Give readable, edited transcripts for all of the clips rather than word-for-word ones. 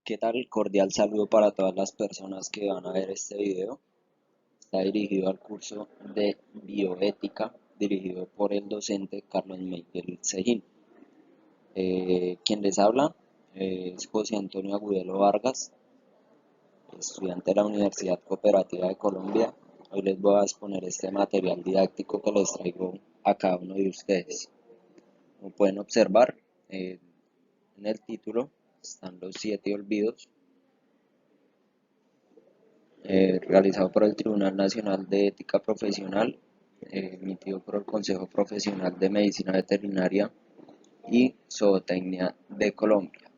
¿Qué tal? Cordial saludo para todas las personas que van a ver este video. Está dirigido al curso de bioética, dirigido por el docente Carlos Miguel Sejín. Quien les habla es José Antonio Agudelo Vargas, estudiante de la Universidad Cooperativa de Colombia. Hoy les voy a exponer este material didáctico que les traigo a cada uno de ustedes. Como pueden observar, en el título están los 7 olvidos realizado por el Tribunal Nacional de Ética Profesional, emitido por el Consejo Profesional de Medicina Veterinaria y Zootecnia de Colombia.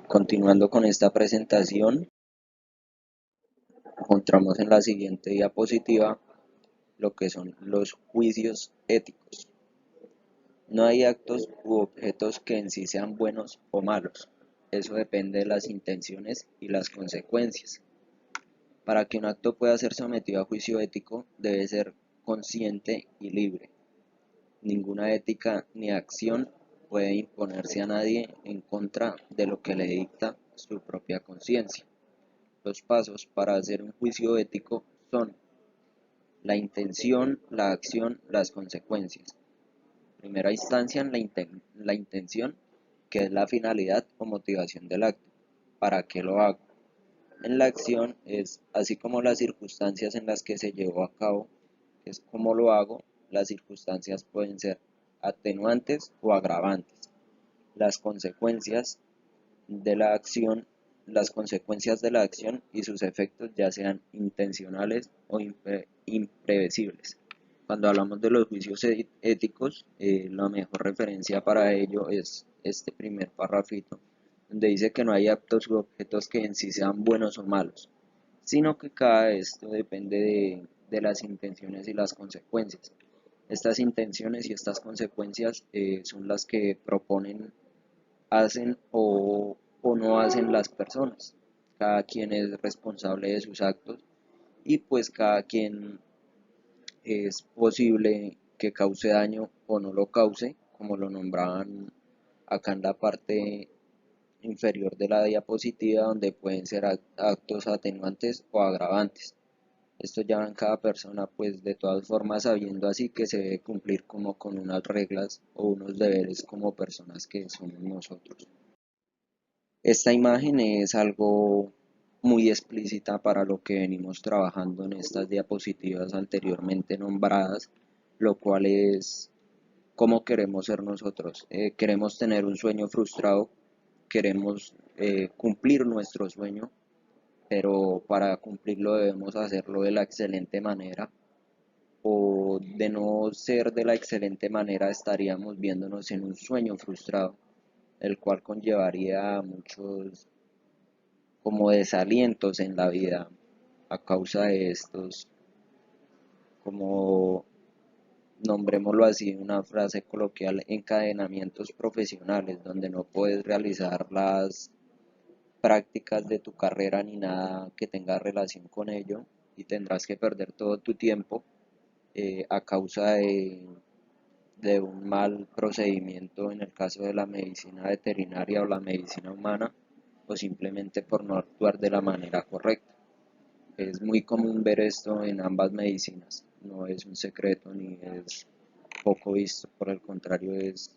Continuando con esta presentación, encontramos en la siguiente diapositiva lo que son los juicios éticos. No hay actos u objetos que en sí sean buenos o malos. Eso depende de las intenciones y las consecuencias. Para que un acto pueda ser sometido a juicio ético, debe ser consciente y libre. Ninguna ética ni acción puede imponerse a nadie en contra de lo que le dicta su propia conciencia. Los pasos para hacer un juicio ético son la intención, la acción, las consecuencias. En primera instancia, la intención, que es la finalidad o motivación del acto. ¿Para qué lo hago? En la acción es así como las circunstancias en las que se llevó a cabo, es como lo hago, las circunstancias pueden ser atenuantes o agravantes. Las consecuencias de la acción, las consecuencias de la acción y sus efectos ya sean intencionales o imprevisibles. Cuando hablamos de los juicios éticos, la mejor referencia para ello es este primer parrafito, donde dice que no hay actos u objetos que en sí sean buenos o malos, sino que cada esto depende de las intenciones y las consecuencias. Estas intenciones y estas consecuencias son las que proponen, hacen o no hacen las personas. Cada quien es responsable de sus actos y pues cada quien es posible que cause daño o no lo cause, como lo nombraban acá en la parte inferior de la diapositiva, donde pueden ser actos atenuantes o agravantes. Esto ya va en cada persona, pues de todas formas sabiendo así que se debe cumplir como con unas reglas o unos deberes como personas que somos nosotros. Esta imagen es algo muy explícita para lo que venimos trabajando en estas diapositivas anteriormente nombradas, lo cual es cómo queremos ser nosotros. Queremos tener un sueño frustrado, queremos cumplir nuestro sueño, pero para cumplirlo debemos hacerlo de la excelente manera, o de no ser de la excelente manera estaríamos viéndonos en un sueño frustrado, el cual conllevaría muchos como desalientos en la vida a causa de estos, como nombrémoslo así, una frase coloquial, encadenamientos profesionales, donde no puedes realizar las prácticas de tu carrera ni nada que tenga relación con ello y tendrás que perder todo tu tiempo a causa de un mal procedimiento en el caso de la medicina veterinaria o la medicina humana, o simplemente por no actuar de la manera correcta. Es muy común ver esto en ambas medicinas, no es un secreto ni es poco visto, por el contrario es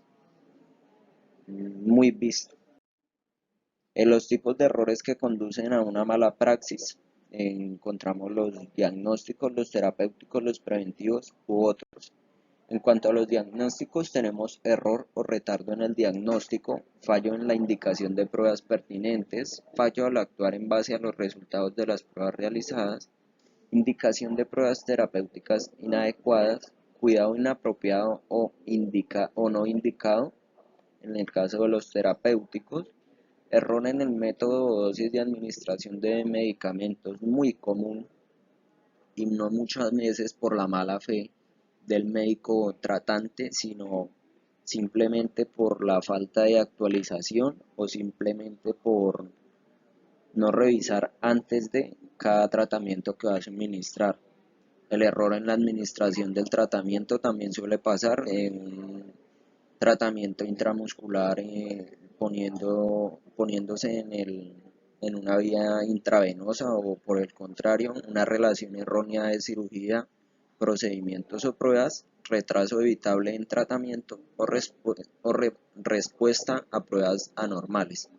muy visto. En los tipos de errores que conducen a una mala praxis encontramos los diagnósticos, los terapéuticos, los preventivos u otros. En cuanto a los diagnósticos, tenemos error o retardo en el diagnóstico, fallo en la indicación de pruebas pertinentes, fallo al actuar en base a los resultados de las pruebas realizadas, indicación de pruebas terapéuticas inadecuadas, cuidado inapropiado o no indicado en el caso de los terapéuticos, error en el método o dosis de administración de medicamentos muy común y no muchas veces por la mala fe del médico tratante, sino simplemente por la falta de actualización o simplemente por no revisar antes de cada tratamiento que va a suministrar. El error en la administración del tratamiento también suele pasar en un tratamiento intramuscular poniéndose en una vía intravenosa o por el contrario, una relación errónea de cirugía, procedimientos o pruebas, retraso evitable en tratamiento o respuesta a pruebas anormales.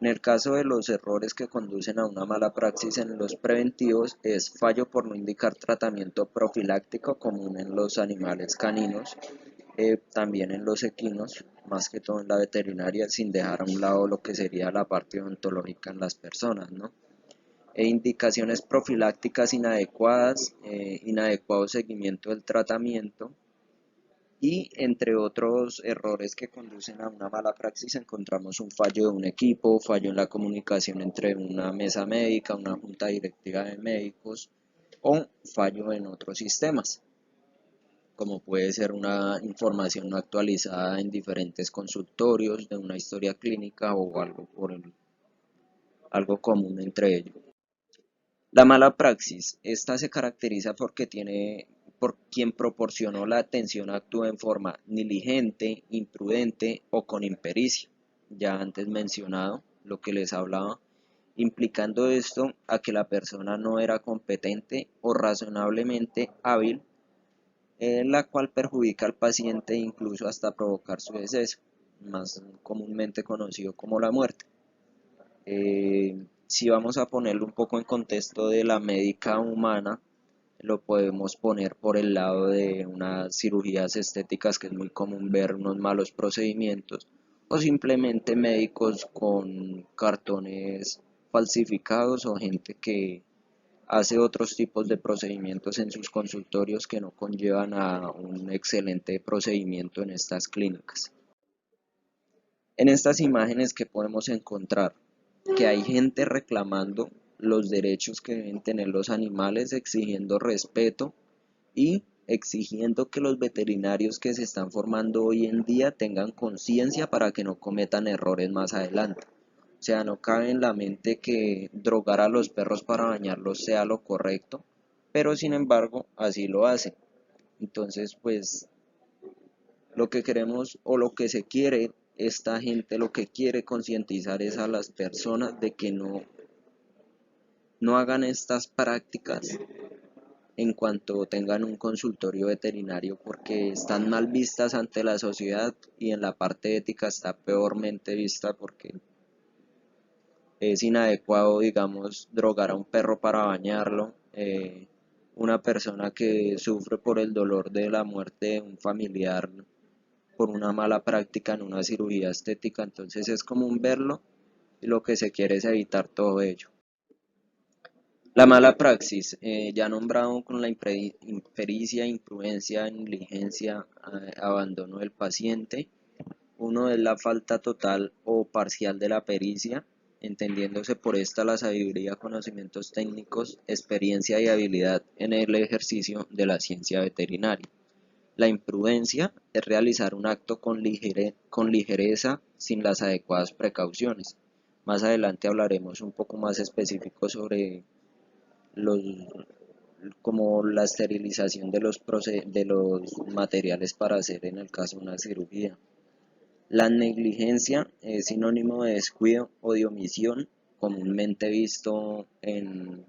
En el caso de los errores que conducen a una mala praxis en los preventivos es fallo por no indicar tratamiento profiláctico común en los animales caninos, también en los equinos, más que todo en la veterinaria, sin dejar a un lado lo que sería la parte odontológica en las personas, ¿no? Indicaciones profilácticas inadecuadas, inadecuado seguimiento del tratamiento, y entre otros errores que conducen a una mala praxis encontramos un fallo de un equipo, fallo en la comunicación entre una mesa médica, una junta directiva de médicos o fallo en otros sistemas, como puede ser una información no actualizada en diferentes consultorios de una historia clínica o algo común entre ellos. La mala praxis, esta se caracteriza por quien proporcionó la atención actúa en forma negligente, imprudente o con impericia, ya antes mencionado, lo que les hablaba, implicando esto a que la persona no era competente o razonablemente hábil, la cual perjudica al paciente e incluso hasta provocar su deceso, más comúnmente conocido como la muerte. Si vamos a ponerlo un poco en contexto de la médica humana, lo podemos poner por el lado de unas cirugías estéticas, que es muy común ver unos malos procedimientos, o simplemente médicos con cartones falsificados o gente que hace otros tipos de procedimientos en sus consultorios que no conllevan a un excelente procedimiento en estas clínicas. En estas imágenes que podemos encontrar que hay gente reclamando los derechos que deben tener los animales, exigiendo respeto y exigiendo que los veterinarios que se están formando hoy en día tengan conciencia para que no cometan errores más adelante. O sea, no cabe en la mente que drogar a los perros para bañarlos sea lo correcto, pero sin embargo así lo hacen. Entonces, pues lo que queremos o lo que se quiere, esta gente lo que quiere concientizar es a las personas de que no hagan estas prácticas en cuanto tengan un consultorio veterinario, porque están mal vistas ante la sociedad y en la parte ética está peormente vista porque es inadecuado, digamos, drogar a un perro para bañarlo. Una persona que sufre por el dolor de la muerte de un familiar por una mala práctica en una cirugía estética, entonces es común verlo y lo que se quiere es evitar todo ello. La mala praxis, ya nombrado con la impericia, imprudencia, negligencia, abandono del paciente. Uno es la falta total o parcial de la pericia, entendiéndose por esta la sabiduría, conocimientos técnicos, experiencia y habilidad en el ejercicio de la ciencia veterinaria. La imprudencia es realizar un acto con ligereza sin las adecuadas precauciones. Más adelante hablaremos un poco más específico sobre los, como la esterilización de los materiales para hacer en el caso de una cirugía. La negligencia es sinónimo de descuido o de omisión, comúnmente visto en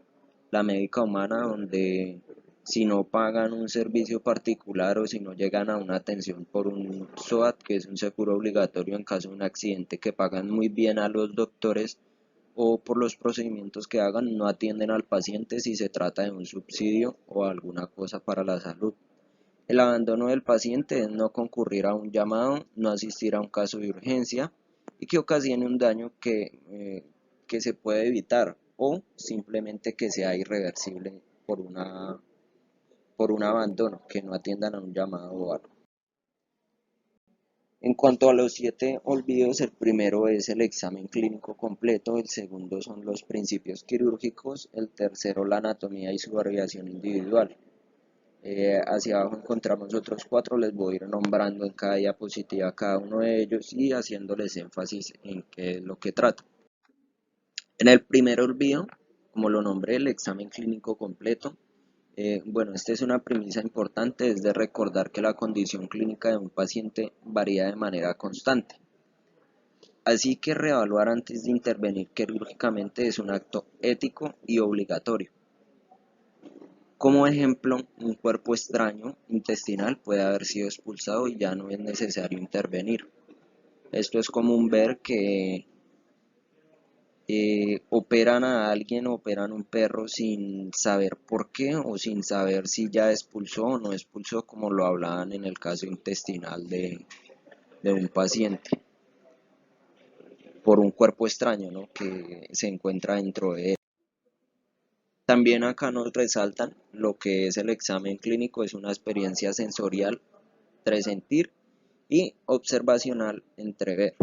la médica humana, donde si no pagan un servicio particular o si no llegan a una atención por un SOAT, que es un seguro obligatorio en caso de un accidente, que pagan muy bien a los doctores, o por los procedimientos que hagan, no atienden al paciente si se trata de un subsidio o alguna cosa para la salud. El abandono del paciente es no concurrir a un llamado, no asistir a un caso de urgencia y que ocasione un daño que se puede evitar o simplemente que sea irreversible por un abandono, que no atiendan a un llamado o algo. En cuanto a los 7 olvidos, el primero es el examen clínico completo, el segundo son los principios quirúrgicos, el tercero la anatomía y su variación individual. Hacia abajo encontramos otros 4, les voy a ir nombrando en cada diapositiva cada uno de ellos y haciéndoles énfasis en qué es lo que trata. En el primer olvido, como lo nombré, el examen clínico completo. Bueno, esta es una premisa importante, es de recordar que la condición clínica de un paciente varía de manera constante. Así que reevaluar antes de intervenir quirúrgicamente es un acto ético y obligatorio. Como ejemplo, un cuerpo extraño intestinal puede haber sido expulsado y ya no es necesario intervenir. Esto es común ver que operan a alguien o operan un perro sin saber por qué o sin saber si ya expulsó o no expulsó, como lo hablaban en el caso intestinal de un paciente, por un cuerpo extraño, ¿no?, que se encuentra dentro de él. También acá nos resaltan lo que es el examen clínico: es una experiencia sensorial, sentir, y observacional, entrever.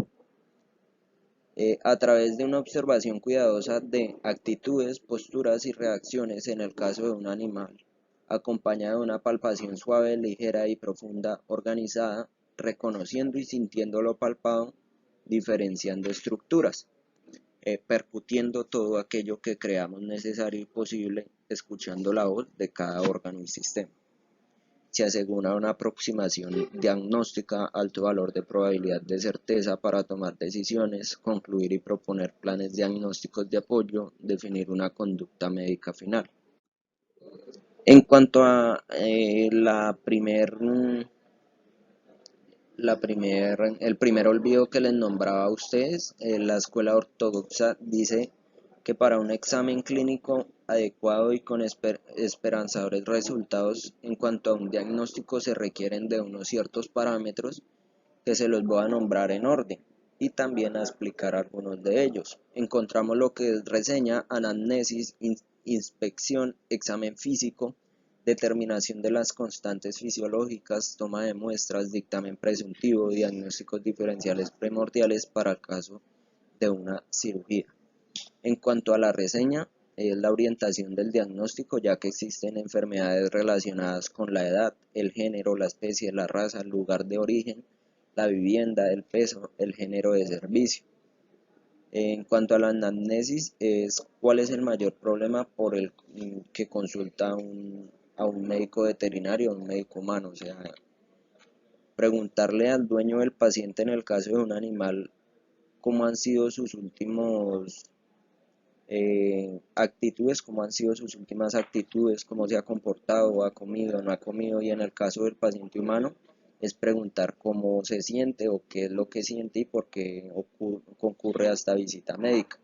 A través de una observación cuidadosa de actitudes, posturas y reacciones en el caso de un animal, acompañada de una palpación suave, ligera y profunda, organizada, reconociendo y sintiendo lo palpado, diferenciando estructuras, percutiendo todo aquello que creamos necesario y posible, escuchando la voz de cada órgano y sistema. Se asegura una aproximación diagnóstica, alto valor de probabilidad de certeza para tomar decisiones, concluir y proponer planes diagnósticos de apoyo, definir una conducta médica final. En cuanto a el primer olvido que les nombraba a ustedes, la escuela ortodoxa dice que para un examen clínico adecuado y con esperanzadores resultados en cuanto a un diagnóstico se requieren de unos ciertos parámetros que se los voy a nombrar en orden y también a explicar algunos de ellos. Encontramos lo que es reseña, anamnesis, inspección, examen físico, determinación de las constantes fisiológicas, toma de muestras, dictamen presuntivo, diagnósticos diferenciales primordiales para el caso de una cirugía. En cuanto a la reseña, es la orientación del diagnóstico, ya que existen enfermedades relacionadas con la edad, el género, la especie, la raza, el lugar de origen, la vivienda, el peso, el género de servicio. En cuanto a la anamnesis, es cuál es el mayor problema por el que consulta a un médico veterinario, a un médico humano. O sea, preguntarle al dueño del paciente, en el caso de un animal, cómo han sido sus últimos actitudes, cómo han sido sus últimas actitudes, cómo se ha comportado, ha comido, no ha comido, y en el caso del paciente humano es preguntar cómo se siente o qué es lo que siente y por qué concurre a esta visita médica.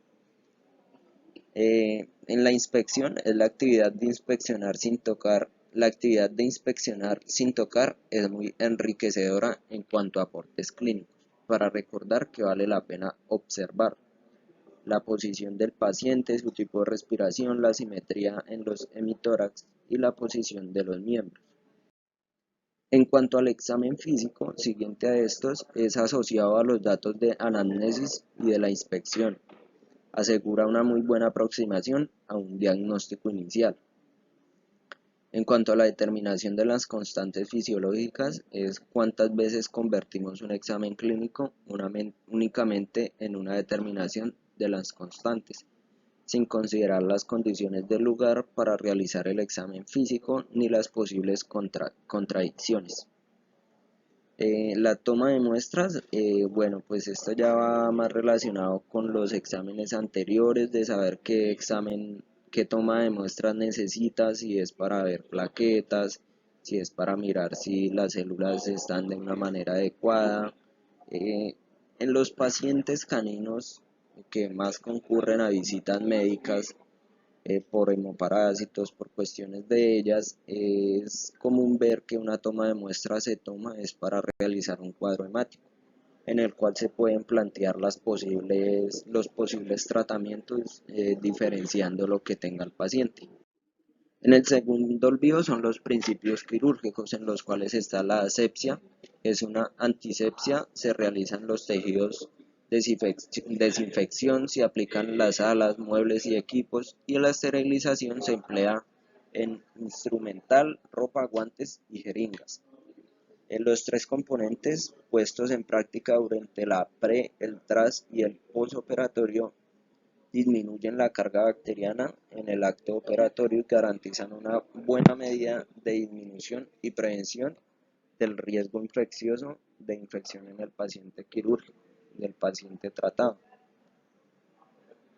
En la inspección es la actividad de inspeccionar sin tocar. La actividad de inspeccionar sin tocar es muy enriquecedora en cuanto a aportes clínicos, para recordar que vale la pena observar la posición del paciente, su tipo de respiración, la simetría en los hemitórax y la posición de los miembros. En cuanto al examen físico, siguiente a estos, es asociado a los datos de anamnesis y de la inspección. Asegura una muy buena aproximación a un diagnóstico inicial. En cuanto a la determinación de las constantes fisiológicas, es cuántas veces convertimos un examen clínico únicamente en una determinación de las constantes, sin considerar las condiciones del lugar para realizar el examen físico ni las posibles contradicciones. La toma de muestras, bueno, pues esto ya va más relacionado con los exámenes anteriores, de saber qué toma de muestras necesitas, si es para ver plaquetas, si es para mirar si las células están de una manera adecuada. En los pacientes caninos que más concurren a visitas médicas, por hemoparásitos, por cuestiones de ellas, es común ver que una toma de muestra se toma es para realizar un cuadro hemático, en el cual se pueden plantear los posibles tratamientos, diferenciando lo que tenga el paciente. En el segundo olvido son los principios quirúrgicos, en los cuales está la asepsia. Es una antisepsia, se realizan los tejidos, desinfección, se aplican las alas, muebles y equipos, y la esterilización se emplea en instrumental, ropa, guantes y jeringas. En los tres componentes puestos en práctica durante la el tras y el posoperatorio disminuyen la carga bacteriana en el acto operatorio y garantizan una buena medida de disminución y prevención del riesgo infeccioso de infección en el paciente quirúrgico. del paciente tratado.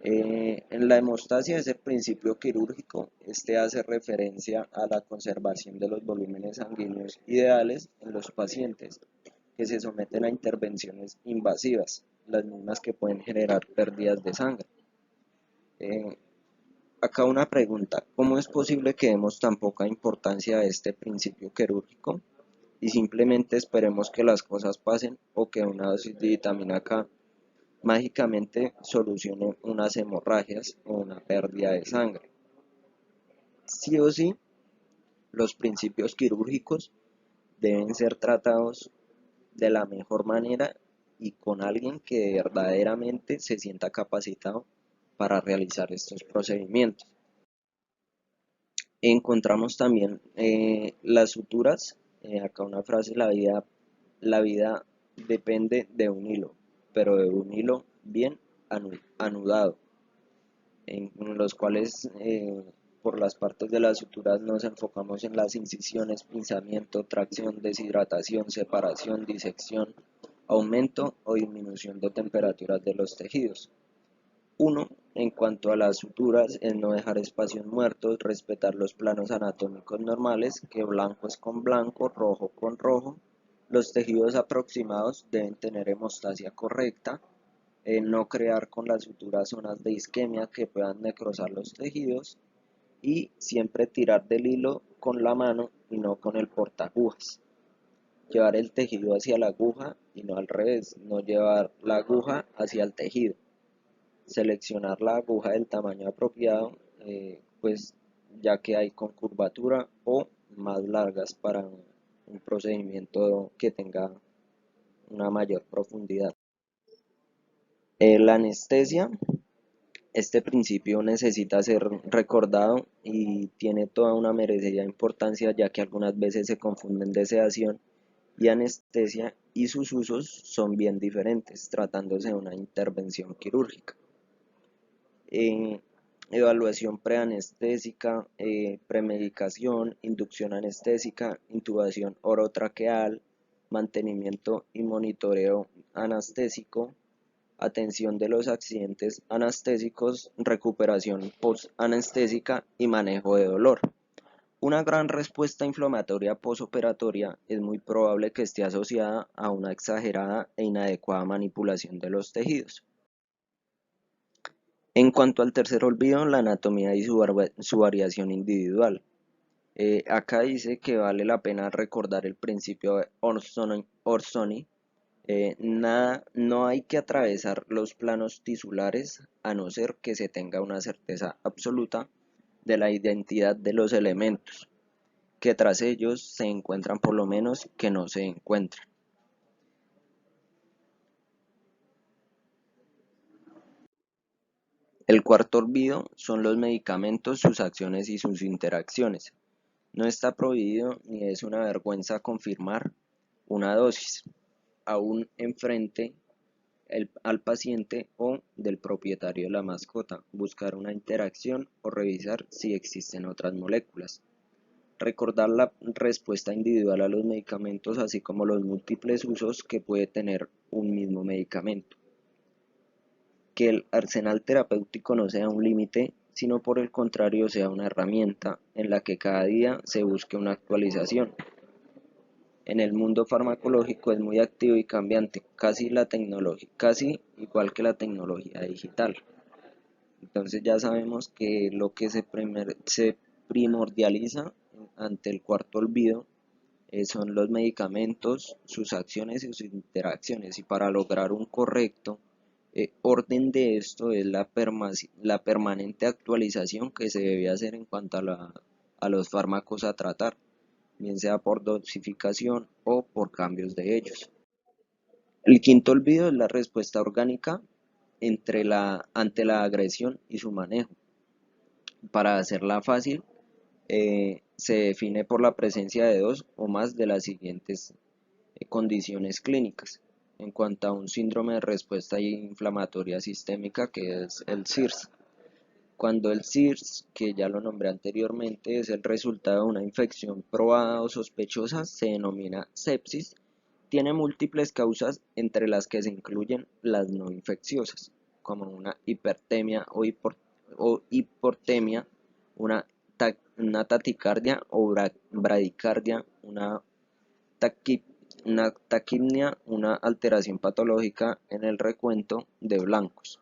En la hemostasia, ese principio quirúrgico, este hace referencia a la conservación de los volúmenes sanguíneos ideales en los pacientes que se someten a intervenciones invasivas, las mismas que pueden generar pérdidas de sangre. Acá una pregunta: ¿cómo es posible que demos tan poca importancia a este principio quirúrgico y simplemente esperemos que las cosas pasen o que una dosis de vitamina K mágicamente solucione unas hemorragias o una pérdida de sangre? Sí o sí, los principios quirúrgicos deben ser tratados de la mejor manera y con alguien que verdaderamente se sienta capacitado para realizar estos procedimientos. Encontramos también las suturas, acá una frase: la vida depende de un hilo, pero de un hilo bien anudado, en los cuales por las partes de las suturas nos enfocamos en las incisiones, pinzamiento, tracción, deshidratación, separación, disección, aumento o disminución de temperaturas de los tejidos. Uno, en cuanto a las suturas, es no dejar espacios muertos, respetar los planos anatómicos normales, que blanco es con blanco, rojo con rojo. Los tejidos aproximados deben tener hemostasia correcta, no crear con las suturas zonas de isquemia que puedan necrosar los tejidos, y siempre tirar del hilo con la mano y no con el portaagujas. Llevar el tejido hacia la aguja y no al revés, no llevar la aguja hacia el tejido. Seleccionar la aguja del tamaño apropiado, pues ya que hay con curvatura o más largas para un procedimiento que tenga una mayor profundidad. La anestesia, este principio necesita ser recordado y tiene toda una merecida importancia, ya que algunas veces se confunden de sedación y anestesia, y sus usos son bien diferentes tratándose de una intervención quirúrgica. Evaluación preanestésica, premedicación, inducción anestésica, intubación orotraqueal, mantenimiento y monitoreo anestésico, atención de los accidentes anestésicos, recuperación post-anestésica y manejo de dolor. Una gran respuesta inflamatoria postoperatoria es muy probable que esté asociada a una exagerada e inadecuada manipulación de los tejidos. En cuanto al tercer olvido, la anatomía y su variación individual. Acá dice que vale la pena recordar el principio de Orsoni. No hay que atravesar los planos tisulares a no ser que se tenga una certeza absoluta de la identidad de los elementos, que tras ellos se encuentran por lo menos que no se encuentran. El cuarto olvido son los medicamentos, sus acciones y sus interacciones. No está prohibido ni es una vergüenza confirmar una dosis, aún enfrente al paciente o del propietario de la mascota, buscar una interacción o revisar si existen otras moléculas. Recordar la respuesta individual a los medicamentos, así como los múltiples usos que puede tener un mismo medicamento. Que el arsenal terapéutico no sea un límite, sino por el contrario sea una herramienta en la que cada día se busque una actualización. En el mundo farmacológico es muy activo y cambiante, casi igual que la tecnología digital. Entonces ya sabemos que lo que se primordializa ante el cuarto olvido son los medicamentos, sus acciones y sus interacciones, y para lograr un correcto orden de esto es la permanente actualización que se debe hacer en cuanto a los fármacos a tratar, bien sea por dosificación o por cambios de ellos. El quinto olvido es la respuesta orgánica ante la agresión y su manejo. Para hacerla fácil, se define por la presencia de dos o más de las siguientes condiciones clínicas. En cuanto a un síndrome de respuesta inflamatoria sistémica, que es el SIRS. Cuando el SIRS, que ya lo nombré anteriormente, es el resultado de una infección probada o sospechosa, se denomina sepsis Tiene múltiples causas entre las que se incluyen las no infecciosas, como una hipertemia o hipotemia, una taticardia o bradicardia, taqui- una taquipnia, una alteración patológica en el recuento de blancos.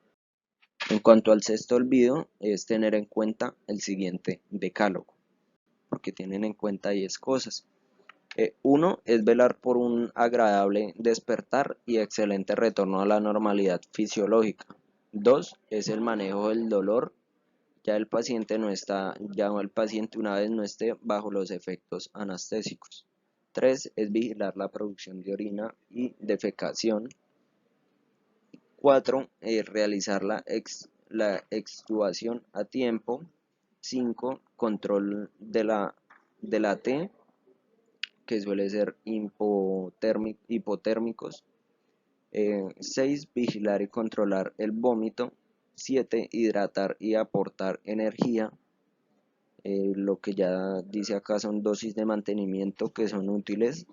En cuanto al sexto olvido, es tener en cuenta el siguiente decálogo, porque tienen en cuenta 10 cosas. Uno es velar por un agradable despertar y excelente retorno a la normalidad fisiológica. Dos es el manejo del dolor, ya el paciente una vez no esté bajo los efectos anestésicos. Tres es vigilar la producción de orina y defecación. Cuatro es realizar la extubación a tiempo. Cinco, control de la T, que suele ser hipotérmicos. 6. Vigilar y controlar el vómito. 7. Hidratar y aportar energía. Lo que ya dice acá son dosis de mantenimiento que son útiles.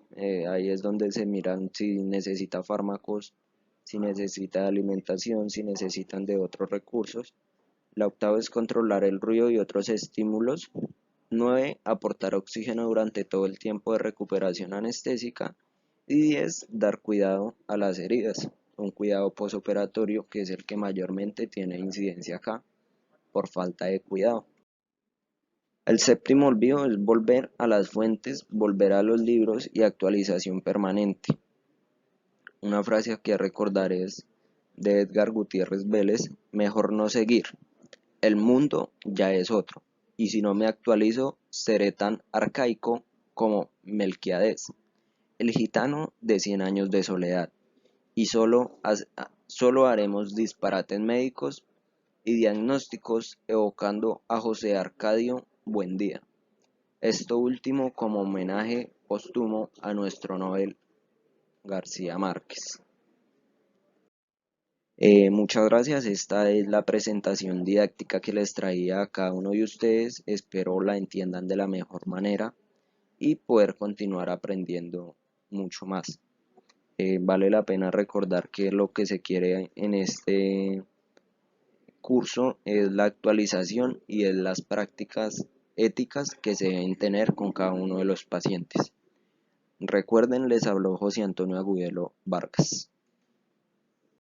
Ahí es donde se miran si necesita fármacos, si necesita alimentación, si necesitan de otros recursos. La octava es controlar el ruido y otros estímulos. 9. Aportar oxígeno durante todo el tiempo de recuperación anestésica. Y 10. Dar cuidado a las heridas. Un cuidado posoperatorio que es el que mayormente tiene incidencia acá por falta de cuidado. El séptimo olvido es volver a las fuentes, volver a los libros y actualización permanente. Una frase que recordar es de Edgar Gutiérrez Vélez: mejor no seguir. El mundo ya es otro, y si no me actualizo, seré tan arcaico como Melquiades, el gitano de 100 años de soledad, y solo haremos disparates médicos y diagnósticos evocando a José Arcadio Buendía. Esto último como homenaje póstumo a nuestro Nobel García Márquez. Muchas gracias, esta es la presentación didáctica que les traía a cada uno de ustedes, espero la entiendan de la mejor manera y poder continuar aprendiendo mucho más. Vale la pena recordar que lo que se quiere en este curso es la actualización y es las prácticas éticas que se deben tener con cada uno de los pacientes. Recuerden, les habló José Antonio Agudelo Vargas.